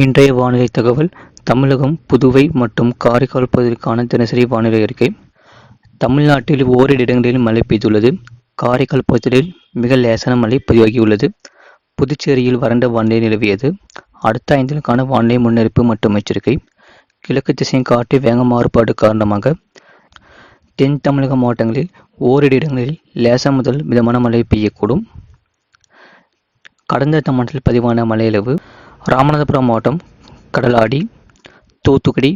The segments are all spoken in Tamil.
இன்றைய வானிலை தகவல். தமிழகம், புதுவை மற்றும் காரைக்கால் பகுதிகளுக்கான தினசரி வானிலை அறிக்கை. தமிழ்நாட்டில் ஓரிரு இடங்களில் மழை பெய்துள்ளது. காரைக்கால் பகுதியில் மிக லேசான மழை பதிவாகியுள்ளது. புதுச்சேரியில் வறண்ட வானிலை நிலவியது. அடுத்த 5 நாட்களுக்கான வானிலை முன்னறிவிப்பு மற்றும் எச்சரிக்கை. கிழக்கு திசையின் காற்று வேக மாறுபாடு காரணமாக தென் தமிழக மாவட்டங்களில் ஓரிரு இடங்களில் லேசான முதல் மிதமான மழை பெய்யக்கூடும். கடந்த மாவட்டத்தில் பதிவான மழையளவு: ராமநாதபுரம் மாவட்டம் கடலாடி, தூத்துக்குடி,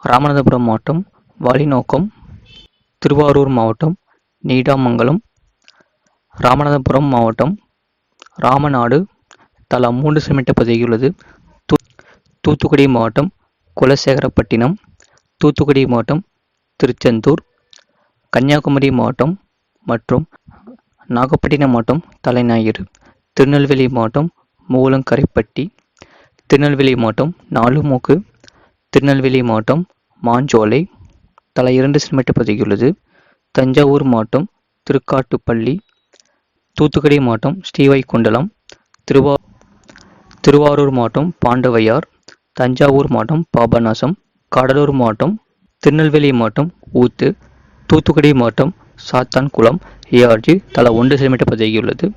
ராமநாதபுரம் மாவட்டம் வாலிநோக்கம், திருவாரூர் மாவட்டம் நீடாமங்கலம், ராமநாதபுரம் மாவட்டம் ராமநாடு தலா 3 சென்டிமீட்டர் பதிவாகியுள்ளது. தூத்துக்குடி மாவட்டம் குலசேகரப்பட்டினம், தூத்துக்குடி மாவட்டம் திருச்செந்தூர், கன்னியாகுமரி மாவட்டம் மற்றும் நாகப்பட்டினம் மாவட்டம் தலைஞாயிறு, திருநெல்வேலி மாவட்டம் மூலங்கரைப்பட்டி, திருநெல்வேலி மாவட்டம் நாலுமூக்கு, திருநெல்வேலி மாவட்டம் மாஞ்சோலை தலா 2 சென்டிமீட்டர் பதிவாகியுள்ளது. தஞ்சாவூர் மாவட்டம் திருக்காட்டுப்பள்ளி, தூத்துக்குடி மாவட்டம் ஸ்ரீவைகுண்டலம், திருவாரூர் மாவட்டம் பாண்டவையார், தஞ்சாவூர் மாவட்டம் பாபநாசம், கடலூர் மாவட்டம், திருநெல்வேலி மாவட்டம் ஊத்து, தூத்துக்குடி மாவட்டம் சாத்தான்குளம் ஏஆர்ஜி தலா 1 சென்டிமீட்டர் பதிவாகியுள்ளது.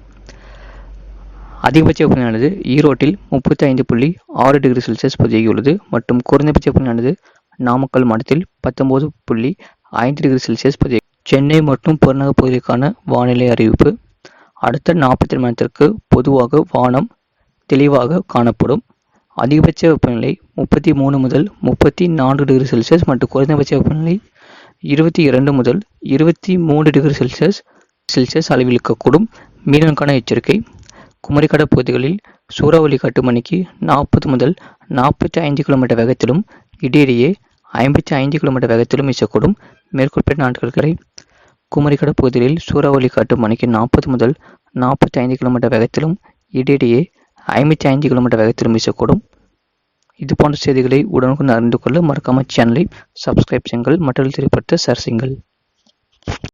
அதிகபட்ச வெப்பநிலையானது ஈரோட்டில் 35.6 டிகிரி செல்சியஸ் பதிவாகியுள்ளது மற்றும் குறைந்தபட்ச வெப்பநிலையானது நாமக்கல் மாவட்டத்தில் 19.5 டிகிரி செல்சியஸ் பதிவாகி. சென்னை மற்றும் புறநகர் பகுதிகளுக்கான வானிலை அறிவிப்பு. அடுத்த 48 மணி நேரத்திற்கு பொதுவாக வானம் தெளிவாக காணப்படும். அதிகபட்ச வெப்பநிலை 33 முதல் 34 டிகிரி செல்சியஸ் மற்றும் குறைந்தபட்ச வெப்பநிலை 22 முதல் 23 டிகிரி செல்சியஸ் அளவில் இருக்கக்கூடும். மீனவர்களுக்கான எச்சரிக்கை: குமரிக்கடல் பகுதிகளில் சூறாவளி காற்று மணிக்கு 40 முதல் 45 கிலோமீட்டர் வேகத்திலும் இடையிடையே 55 கிலோமீட்டர் வேகத்திலும் வீசக்கூடும். மேற்குறிப்பிட்ட நாட்கள் குமரிக்கடல் பகுதிகளில் சூறாவளி காற்று மணிக்கு 40 முதல் 45 கிலோமீட்டர் வேகத்திலும் இடையிடையே 55 கிலோமீட்டர் வேகத்திலும் வீசக்கூடும். இது போன்ற செய்திகளை உடனுக்குடன் அறிந்து கொள்ள மறக்காம சேனலை சப்ஸ்கிரைப் செய்யுங்கள். மற்றவர்கள் தெரியப்படுத்த ஷேர் செய்யுங்கள்.